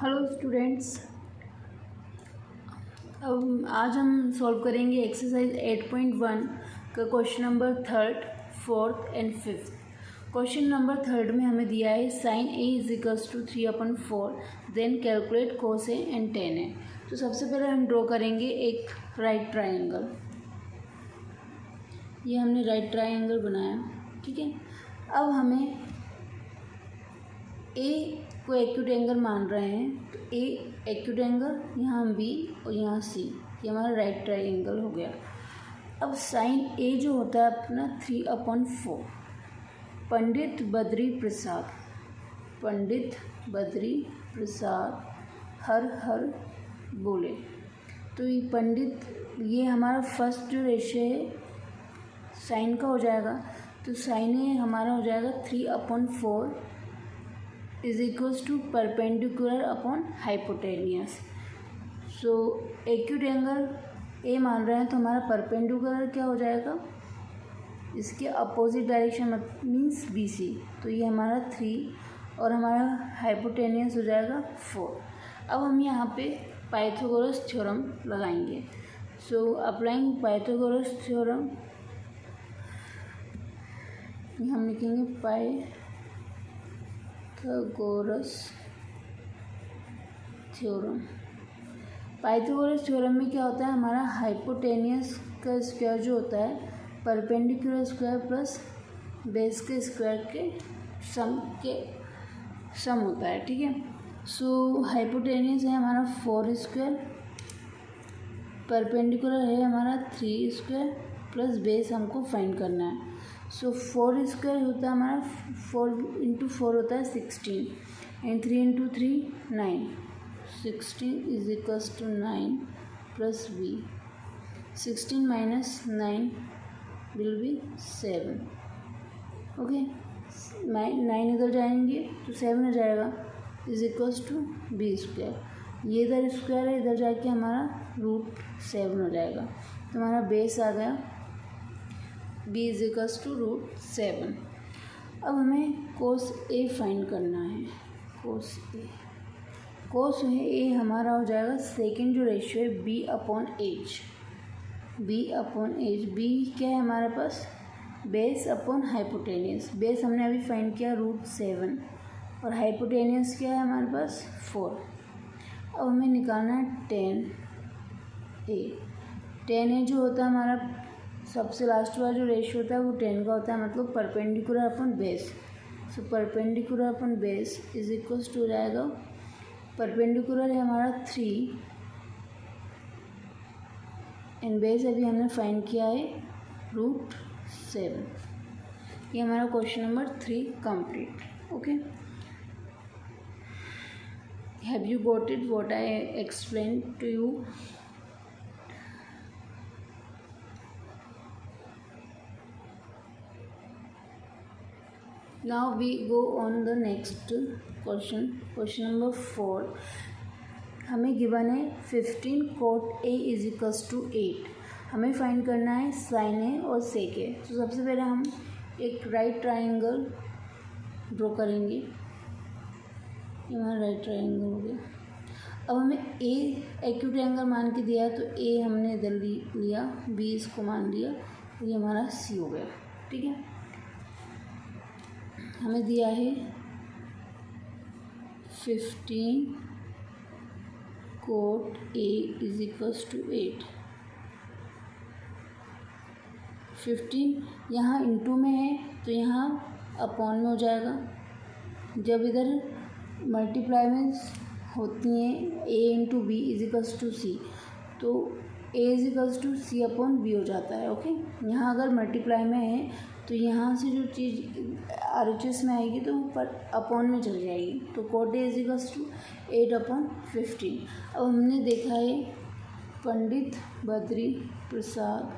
Hello students, अब आज हम सॉल्व करेंगे एक्सरसाइज 8.1 का question number 3, 4 and 5। Question number 3 में हमें दिया है sin a = 3/4, then calculate cos a and tan a। तो सबसे पहले हम ड्रॉ करेंगे एक राइट ट्राइंगल। ये हमने राइट ट्राइंगल बनाया, ठीक है। अब हमें a को एक्यूट एंगल मान रहे हैं, तो a एक्यूट एंगल, यहाँ b और यहाँ c, ये हमारा राइट ट्राइंगल हो गया। अब साइन a जो होता है अपना 3/4। पंडित बद्री प्रसाद हर हर बोले। तो ये पंडित, ये हमारा फर्स्ट जो रेशियो है साइन का हो जाएगा, तो साइन ए हमारा हो जाएगा 3/4 = perpendicular upon hypotenuse. So acute angle A मान रहे हैं, तो हमारा परपेंडिकुलर क्या हो जाएगा, इसके अपोजिट डायरेक्शन मीन्स BC। तो ये हमारा 3 और हमारा हाइपोटेनियस हो जाएगा 4। अब हम यहाँ पे पाइथागोरस थ्योरम लगाएंगे। सो अप्लाइंग पाइथागोरस थ्योरम, हम लिखेंगे पाइथागोरस थ्योरम में क्या होता है, हमारा हाइपोटेनियस का स्क्वायर जो होता है परपेंडिकुलर स्क्वायर प्लस बेस के स्क्वायर के सम होता है, ठीक है। सो हाइपोटेनियस है हमारा 4², परपेंडिकुलर है हमारा 3² प्लस बेस हमको फाइंड करना है। सो 4² होता है हमारा, 4 × 4 होता है 16 and 3 × 3 9। 16 = 9 plus b। 16 - 9 will be 7। Okay, 9 इधर जाएंगे तो 7 हो जाएगा, = b²। ये इधर स्क्वायर है, इधर जाके हमारा √7 हो जाएगा। तो हमारा बेस आ गया b = √7। अब हमें cos a फाइंड करना है। cos a हमारा हो जाएगा सेकेंड जो रेशियो है b/h। b क्या है हमारे पास, बेस अपॉन हाइपोटेनियस। बेस हमने अभी फाइंड किया √7 और हाइपोटेनियस क्या है हमारे पास 4। अब हमें निकालना है tan a जो होता है हमारा सबसे लास्ट वाला जो रेशियो होता है वो 10 का होता है, मतलब perpendicular upon base. So perpendicular upon base = हो जाएगा, परपेंडिकुलर है हमारा 3 एंड बेस अभी हमने फाइंड किया है √7। ये हमारा question number 3 complete. Okay, have you got it what I explain to you? Now we go on the next question number 4। हमें गिवन है 15 cot a = 8। हमें फाइंड करना है sin a और sec a। तो सबसे पहले हम एक राइट ट्राइंगल ड्रॉ करेंगे। ये हमारा राइट ट्राइंगल हो गया। अब हमें a एक्यूट एंगल मान के दिया है, तो a हमने इधर लिया, b इसको मान लिया, तो ये हमारा c हो गया, ठीक है। हमें दिया है 15 cot a = 8। 15 यहाँ इंटू में है, तो यहाँ अपॉन में हो जाएगा। जब इधर मल्टीप्लाई में होती हैं a × b = c, तो a = c/b हो जाता है। ओके, यहाँ अगर मल्टीप्लाई में है तो यहाँ से जो चीज़ RHS में आएगी तो ऊपर अपॉन में चल जाएगी, तो cot a = 8/15। अब हमने देखा है पंडित बद्री प्रसाद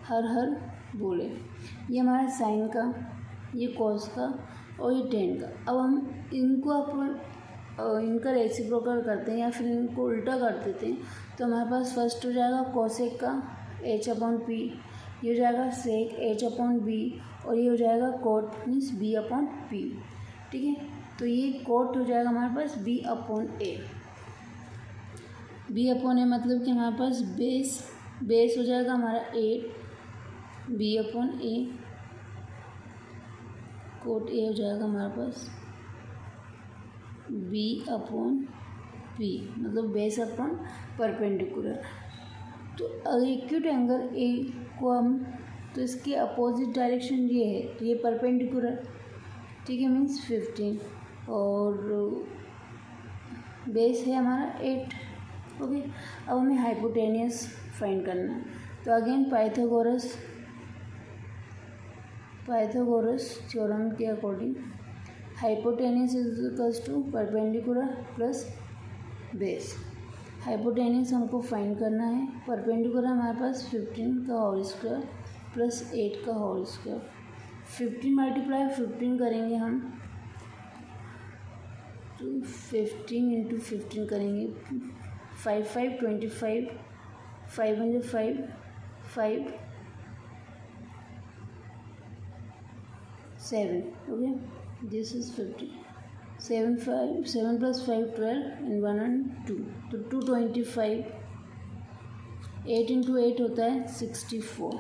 हर हर बोले, ये हमारा साइन का, ये कॉस का और ये tan का। अब हम इनको इनका रेसिप्रोकल करते हैं या फिर इनको उल्टा कर देते हैं, तो हमारे पास फर्स्ट हो जाएगा cosec का h/p, ये हो जाएगा sec h/b और ये हो जाएगा cot मीन्स b/p, ठीक है। तो ये कोट हो जाएगा हमारे पास b अपॉन ए। b अपॉन ए मतलब कि हमारे पास बेस हो जाएगा हमारा 8 b upon A, coat a हो जाएगा हमारे पास b अपॉन p, मतलब बेस अपॉन परपेंडिकुलर। तो एक्यूट एंगल ए को हम, तो इसके अपोजिट डायरेक्शन ये है, तो ये परपेंडिकुलर, ठीक है, मीन्स 15 और बेस है हमारा 8। ओके, अब हमें हाइपोटेनियस फाइंड करना है। तो अगेन पाइथागोरस थ्योरम के according hypotenuse is equals to perpendicular plus base. Hypotenuse हमको फाइंड करना है, परपेंडिकुलर हमारे पास 15 का होल स्क्वायर प्लस 8 का होल स्क्वायर। 15 मल्टीप्लाई 15 करेंगे हम, तो 15 इंटू 15 करेंगे, 5 5 25, 5 5 5 7, okay, this is 50, 7 plus 5 12 and 1 and 2, तो 225, 8 इंटू 8 होता है 64,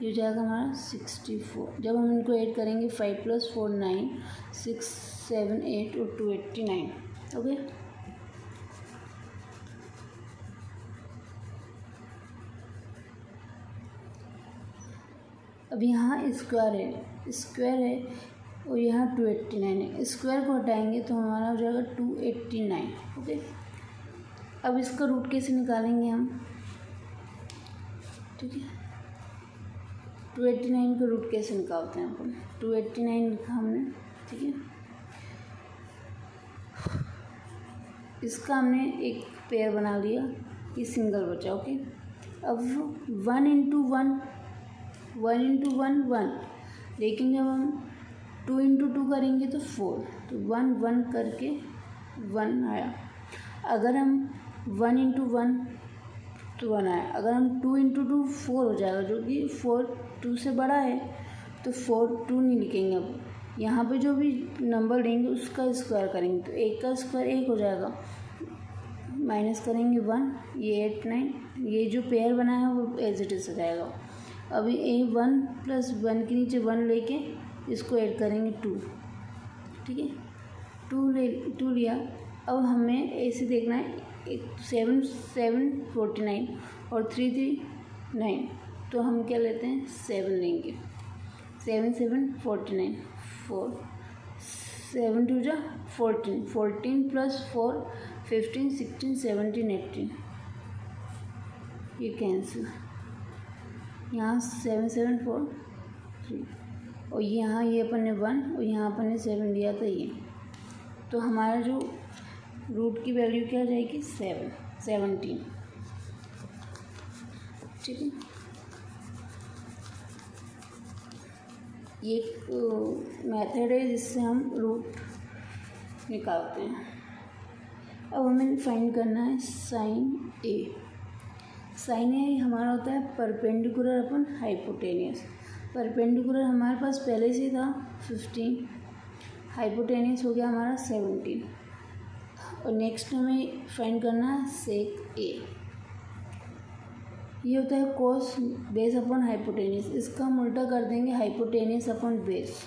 ये हो जाएगा हमारा 64। जब हम इनको ऐड करेंगे 5 प्लस 4 9, 6 7 8 और 2 89, ओके। अब यहाँ स्क्वायर है और यहाँ 289 है, स्क्वायर को हटाएंगे तो हमारा हो जाएगा 289, ओके। अब इसका रूट कैसे निकालेंगे हम, ठीक है, 289 का रूट कैसे निकालते हैं अपन, 289 लिखा हमने, ठीक है, इसका हमने एक पेयर बना लिया, ये सिंगल बचा, ओके। अब 1 इंटू 1 1, लेकिन जब हम 2 इंटू 2 करेंगे तो 4, तो 1 1 करके 1 आया। अगर हम 1 इंटू 1 तो 1 आया, अगर हम 2 इंटू 2 4 हो जाएगा, जो कि 4 2 से बड़ा है, तो 4 2 नहीं लिखेंगे। अब यहाँ पे जो भी नंबर लेंगे उसका स्क्वायर करेंगे, तो 1 का स्क्वायर 1 हो जाएगा, माइनस करेंगे 1, ये 8 9, ये जो पेयर बना है वो एज इट इज हो जाएगा। अभी 1 प्लस 1 के नीचे 1 लेके इसको ऐड करेंगे 2, ठीक है, 2 लिया। अब हमें ऐसे देखना है, 7 7 49 और 3 3 9, तो हम क्या लेते हैं 7 लेंगे, 7 7 49, 4 7 2 जा 14, 14 प्लस 4 15 16 17 18, ये कैंसिल, यहाँ 7 7 4 3, और यहाँ ये अपन ने 1 और यहाँ अपन ने 7 लिया था ये, तो हमारा जो रूट की वैल्यू क्या आ जाएगी 17, ठीक है। ये एक मेथड है जिससे हम रूट निकालते हैं। अब हमें फाइंड करना है साइन ए। साइन ए हमारा होता है परपेंडिकुलर अपन हाइपोटेनियस। परपेंडिकुलर हमारे पास पहले से था 15, हाइपोटेनियस हो गया हमारा 17, और नेक्स्ट हमें फाइंड करना है सेक ए। ये होता है कोस बेस अपॉन हाइपोटेनियस, इसका हम उल्टा कर देंगे हाइपोटेनियस अपॉन बेस,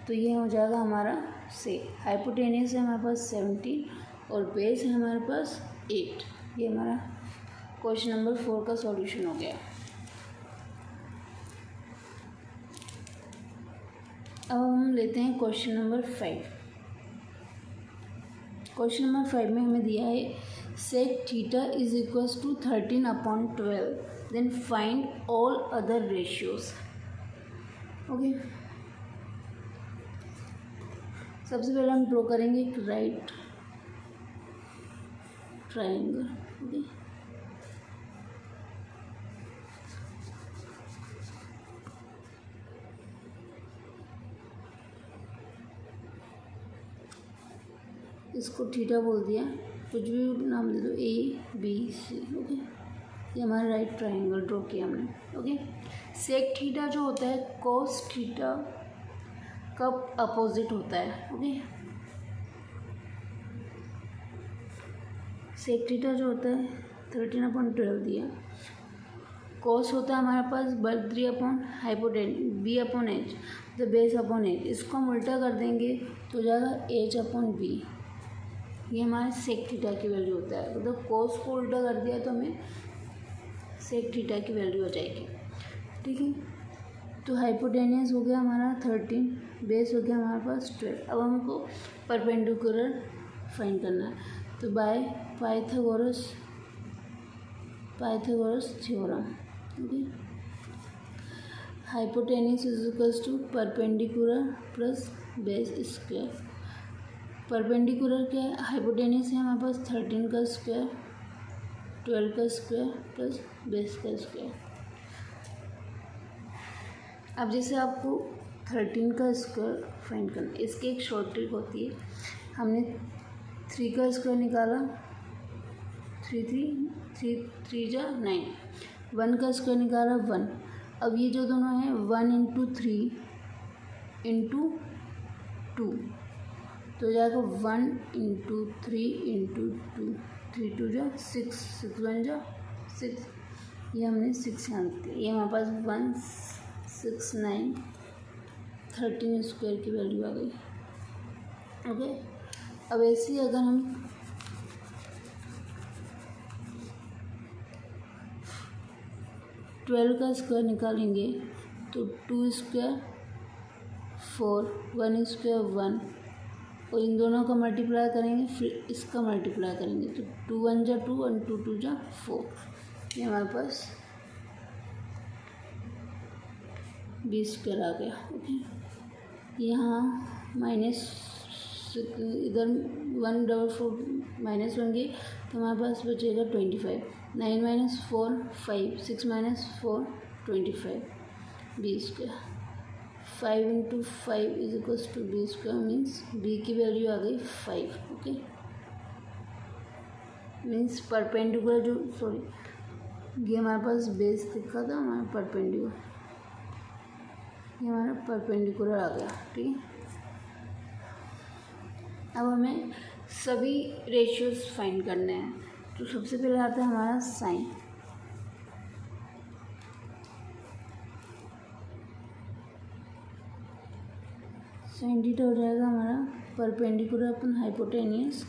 तो ये हो जाएगा हमारा सेक। हाइपोटेनियस है हमारे पास 17 और बेस है हमारे पास 8। ये हमारा क्वेश्चन नंबर 4 का सॉल्यूशन हो गया। अब हम लेते हैं क्वेश्चन नंबर 5। क्वेश्चन नंबर 5 में हमें दिया है sec theta is equals to 13/12, then find all other ratios. Okay, सबसे पहले हम ड्रॉ करेंगे एक राइट ट्राइंगल। ओके, इसको थीटा बोल दिया, कुछ भी नाम दे दो, A B C। ओके, ये हमारा राइट ट्राइंगल ड्रॉ किया हमने। ओके, सेक थीटा जो होता है कोस थीटा कब अपोजिट होता है। ओके, सेक थीटा जो होता है 13/12 दिया। कॉस होता है हमारे पास √3 upon hypotenuse b upon h, the base upon h. इसको हम उल्टा कर देंगे तो हो जाएगा एच अपॉन बी। ये हमारे सेक थीटा की वैल्यू होता है। मतलब कॉस को उल्टा कर दिया तो हमें सेक थीटा की वैल्यू हो जाएगी। ठीक है, तो हाइपोटेन्यूज हो गया हमारा 13, बेस हो गया हमारे पास 12। अब हमको परपेंडिकुलर फाइंड करना है, तो by Pythagoras theorem. Okay, hypotenuse is equals to perpendicular plus base square. Perpendicular क्या है, हाइपोटेन्यूज है हमारे पास 13 का स्क्वायर, 12 का स्क्वायर प्लस बेस का स्क्वायर। अब जैसे आपको 13 का स्क्वायर फाइंड करना है, इसकी एक शॉर्ट ट्रिक होती है। हमने 3 का स्क्वायर निकाला, 3 जा 9, 1 का स्क्वायर निकाला 1। अब ये जो दोनों हैं 1 × 3 × 2, तो हो जाएगा 1 × 3 × 2, 3 2 जा 6, 6 1 जा 6, ये हमने 6 यहाँ लिख दिया। ये हमारे पास 169 13 स्क्वायर की वैल्यू आ गई। ओके, अब ऐसे ही अगर हम 12 का स्क्वायर निकालेंगे तो 2 स्क्वायर 4, 1 स्क्वायर 1, और इन दोनों का मल्टीप्लाई करेंगे, फिर इसका मल्टीप्लाई करेंगे तो 2 1 जा 2 और 2 2 जा 4। ये हमारे पास 20 स्क्वायर आ गया। ओके, यहाँ माइनस इधर 144 माइनस होंगे तो हमारे पास बचेगा 25। 9 - 4 5, 6 - 4 25, 20 square. 5 × 5 is equals to 20 square, means b की वैल्यू आ गई 5। ओके, मीन्स परपेंडिकुलर जो ये हमारे पास बेस लिखा था, हमारा परपेंडिकुलर, ये हमारा परपेंडिकुलर आ गया। ठीक है, अब हमें सभी रेशियोज फाइंड करने हैं। तो सबसे पहले आता है हमारा साइन। साइन थीटा हो जाएगा हमारा perpendicular upon hypotenuse,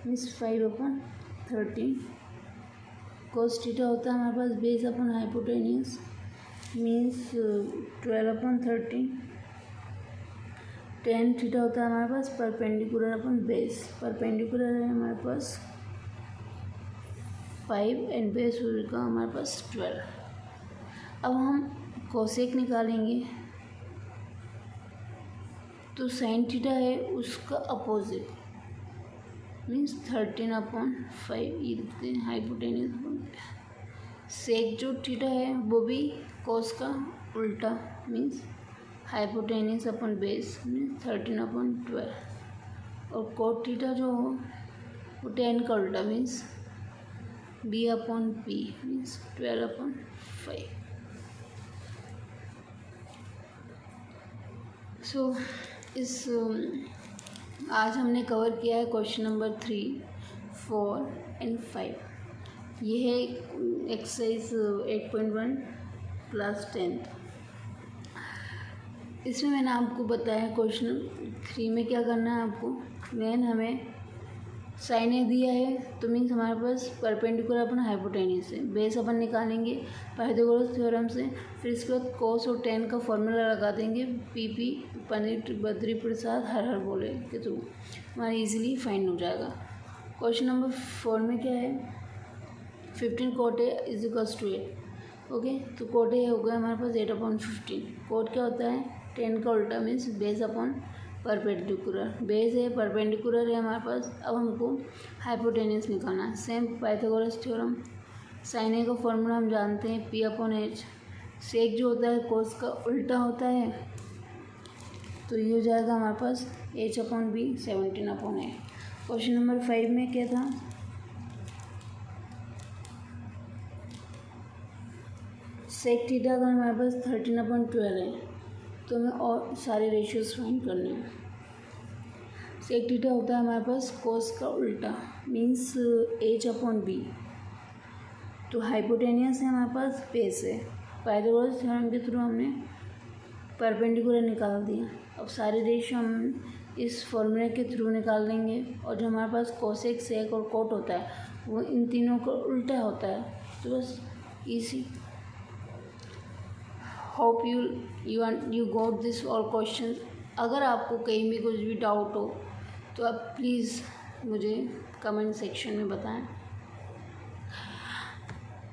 means 5/13। Cos theta होता है हमारे पास बेस अपन हाइपोटेनियस, मीन्स 12/13। टेन थीटा होता है हमारे पास परपेंडिकुलर अपन बेस, परपेंडिकुलर है हमारे पास 5 एंड बेस होगा हमारे पास 12। अब हम कोसेक निकालेंगे तो साइन थीटा है उसका अपोजिट, मीन्स 13/5 ये लिखते हैं हाइपोटेनियस। सेक जो थीटा है वो भी कोस का उल्टा, मीन्स हाइपोटेनियस अपन बेस में 13/12, और कोट थीटा जो हो वो 10 का उल्टा, मीन्स b/p मीन्स 12/5। सो इस आज हमने कवर किया है क्वेश्चन नंबर 3, 4 एंड 5। ये है एक्सरसाइज 8.1 क्लास 10th। इसमें मैंने आपको बताया क्वेश्चन 3 में क्या करना है आपको। मेन हमें साइन ए दिया है तो मीन्स हमारे पास परपेंडिकुलर अपन हाइपोटेनियस है, बेस अपन निकालेंगे पाइथागोरस थ्योरम से, फिर इसके बाद कोस और टेन का फॉर्मूला लगा देंगे पीपी पंडित बद्री प्रसाद हर बोले के थ्रू, हमारा इजीली फाइंड हो जाएगा। क्वेश्चन नंबर 4 में क्या है, 15 cot a is equals to 8। Okay, तो कोट ए हो गया हमारे पास 8/15। कोट क्या होता है 10 का उल्टा, means base upon perpendicular. Base है परपेंडिकुलर है हमारे पास। अब हमको हाइपोटेनियस निकालना है, सेम पाइथागोरस थ्योरम। साइन ए का फॉर्मूला हम जानते हैं p/h। सेक जो होता है कोस का उल्टा होता है, तो ये हो जाएगा हमारे पास h/b 17/a। क्वेश्चन नंबर 5 में क्या था, सेक थीटा का हमारे पास 13/12 है, तो हमें और सारे रेशियोज फाइंड करने हैं। सेक थीटा होता है हमारे पास कोस का उल्टा, मीन्स एच अपॉन बी। तो हाइपोटेनियस है हमारे पास, बेस है। पाइथागोरस थ्योरम के थ्रू हमने परपेंडिकुलर निकाल दिया। अब सारे रेशियो हम इस फॉर्मूले के थ्रू निकाल देंगे, और जो हमारे पास कोसेक, सेक और कोट होता है वो इन तीनों का उल्टा होता है। तो बस easy. Hope you got this all question. अगर आपको कहीं भी कुछ भी डाउट हो तो आप प्लीज़ मुझे कमेंट सेक्शन में बताएं।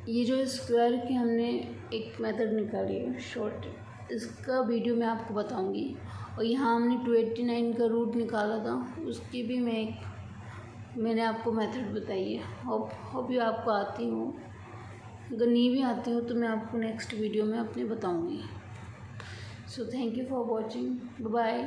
ये जो स्क्वायर की हमने एक मेथड निकाली है शॉर्ट, इसका वीडियो मैं आपको बताऊंगी। और यहाँ हमने 289 का रूट निकाला था, उसकी भी मैंने आपको मेथड बताई है। होप यू आपको आती हो। अगर नहीं भी आती हो तो मैं आपको नेक्स्ट वीडियो में अपने बताऊंगी। So thank you for watching. Bye.